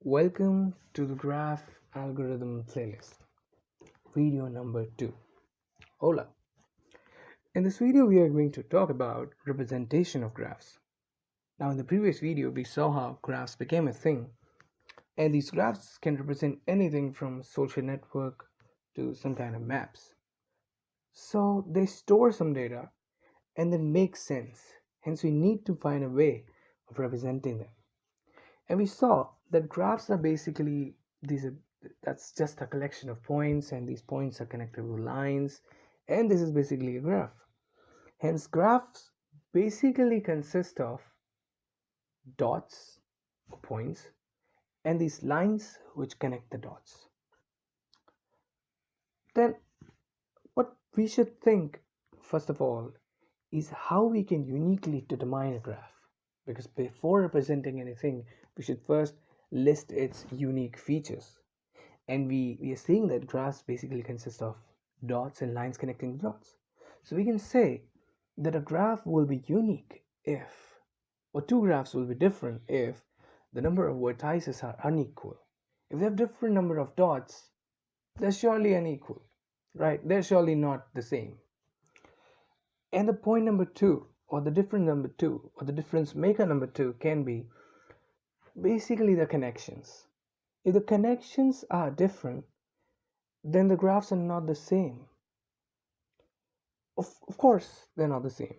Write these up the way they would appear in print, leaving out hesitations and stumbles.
Welcome to the Graph Algorithm playlist, video number 2. Hola. In this video, we are going to talk about representation of graphs. Now, in the previous video, we saw how graphs became a thing, and these graphs can represent anything from social network to some kind of maps. So, they store some data and then make sense. Hence, we need to find a way of representing them. And we saw that graphs are basically that's just a collection of points, and these points are connected with lines, and this is basically a graph. Hence, graphs basically consist of dots or points and these lines which connect the dots. Then what we should think first of all is how we can uniquely determine a graph, because before representing anything we should first list its unique features. And we are seeing that graphs basically consist of dots and lines connecting the dots. So we can say that a graph will be unique if, or two graphs will be different if the number of vertices are unequal. If they have different number of dots, they're surely unequal, right? They're surely not the same. And the point number 2, or the difference number 2, or the difference maker number 2 can be basically the connections. If the connections are different, then the graphs are not the same. Of course, they're not the same.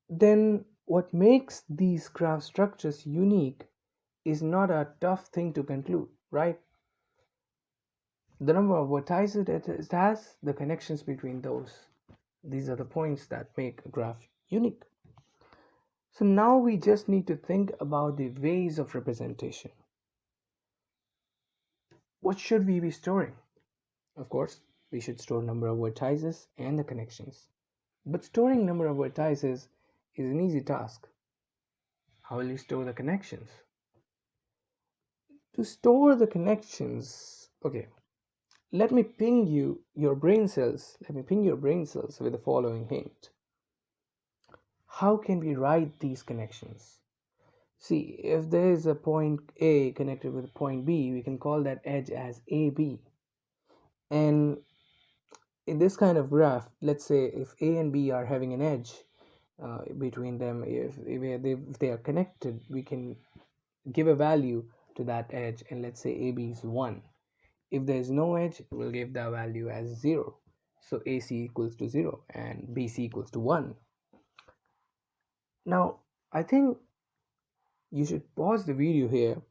Then what makes these graph structures unique is not a tough thing to conclude, right? The number of vertices it has, the connections between those. These are the points that make a graph unique. So now we just need to think about the ways of representation. What should we be storing? Of course, we should store number of vertices and the connections. But storing number of vertices is an easy task. How will you store the connections? To store the connections, okay, let me ping your brain cells with the following hint. How can we write these connections? See, if there is a point A connected with a point B, we can call that edge as AB. And in this kind of graph, let's say if A and B are having an edge between them, if they are connected, we can give a value to that edge, and let's say AB is 1. If there is no edge, we'll give the value as 0. So AC equals to 0 and BC equals to 1. Now, I think you should pause the video here,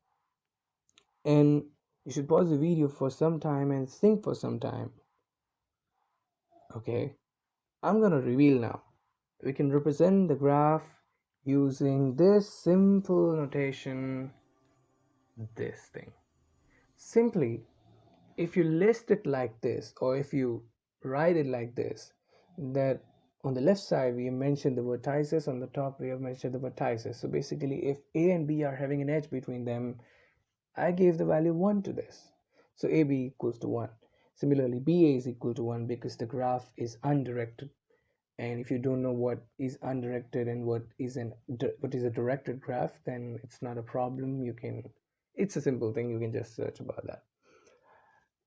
and you should pause the video for some time and think for some time. Okay, I'm gonna reveal now. We can represent the graph using this simple notation, this thing. Simply, if you list it like this, or if you write it like this, that on the left side we have mentioned the vertices, on the top we have mentioned the vertices. So basically, if A and B are having an edge between them, I gave the value 1 to this. So AB equals to 1. Similarly, BA is equal to 1 because the graph is undirected. And if you don't know what is undirected and what is a directed graph, then it's not a problem. It's a simple thing. You can just search about that.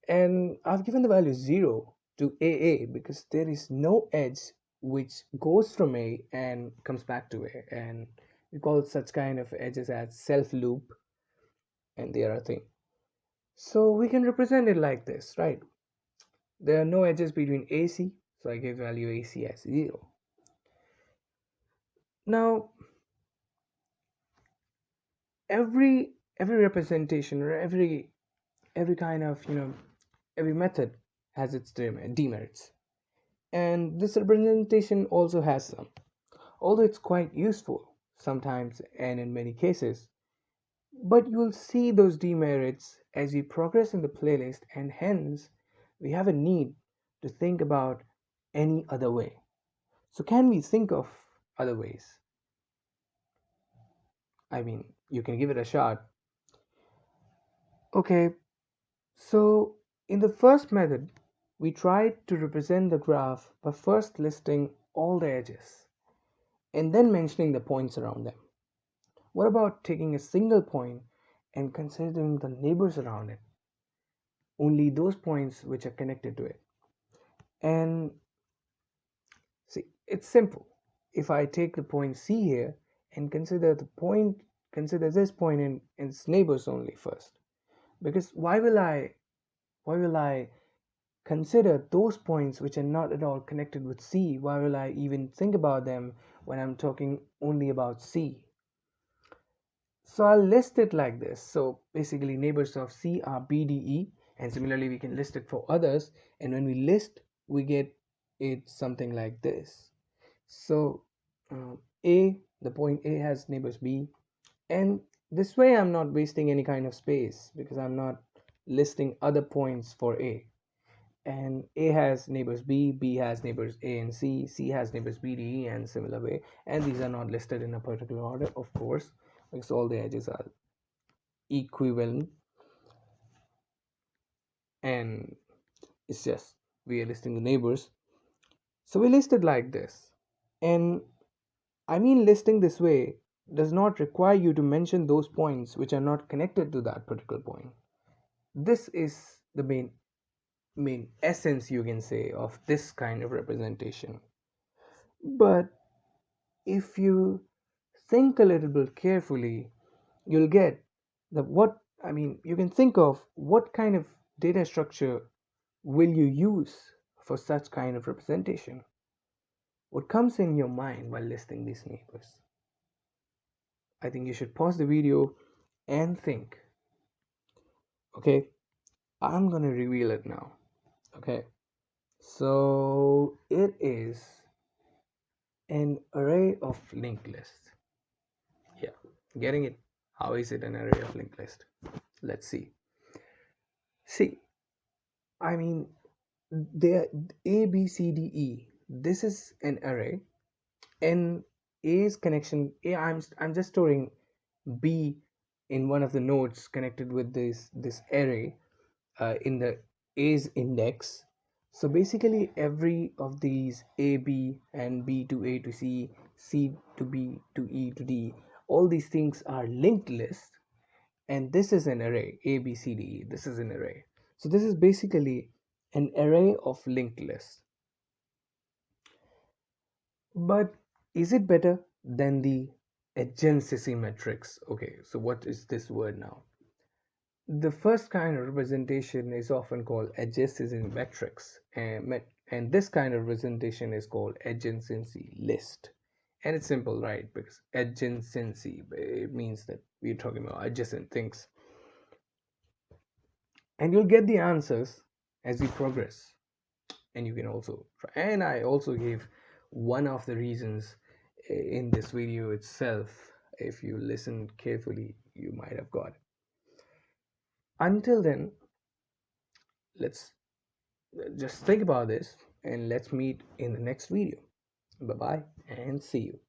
And I've given the value 0 to AA because there is no edge which goes from A and comes back to A. And we call such kind of edges as self loop, and they are a thing. So we can represent it like this, right? There are no edges between AC, so I gave value AC as 0. Now, every representation, or every kind of every method has its demerits, and this representation also has some, although it's quite useful sometimes and in many cases. But you will see those demerits as we progress in the playlist, and hence we have a need to think about any other way. So can we think of other ways? I mean, you can give it a shot. Okay, so in the first method, we tried to represent the graph by first listing all the edges and then mentioning the points around them. What about taking a single point and considering the neighbors around it, only those points which are connected to it. And see, it's simple. If I take the point C here and consider this point in its neighbors only first. Because why will I consider those points which are not at all connected with C? Why will I even think about them when I'm talking only about C? So I'll list it like this. So basically neighbors of C are B, D, E, and similarly we can list it for others. And when we list, we get it something like this. So the point A has neighbors B, and this way I'm not wasting any kind of space because I'm not listing other points for A. And A has neighbors B, B has neighbors A and C, C has neighbors B, D, E, and similar way. And these are not listed in a particular order, of course, because all the edges are equivalent, and it's just we are listing the neighbors. So we list it like this. And I mean, listing this way does not require you to mention those points which are not connected to that particular point. This is the main essence, you can say, of this kind of representation. But if you think a little bit carefully, you'll get that what I mean, you can think of what kind of data structure will you use for such kind of representation. What comes in your mind while listing these neighbors? I think you should pause the video and think. Okay, I'm gonna reveal it now. Okay, so it is an array of linked lists. Yeah, getting it? How is it an array of linked list? Let's see. See, I mean, there A, B, C, D, E. This is an array, and A's connection. I'm just storing B in one of the nodes connected with this array in the A's index. So basically, every of these A, B, and B to A to C, C to B to E to D, all these things are linked lists, and this is an array A, B, C, D, E. This is an array. So this is basically an array of linked lists. But is it better than the adjacency matrix? Okay, so what is this word now? The first kind of representation is often called adjacency matrix, and this kind of representation is called adjacency list. And it's simple, right? Because adjacency, it means that we're talking about adjacent things. And you'll get the answers as we progress. And you can also try. And I also gave one of the reasons in this video itself. If you listen carefully, you might have got it. Until then, let's just think about this and let's meet in the next video. Bye bye and see you.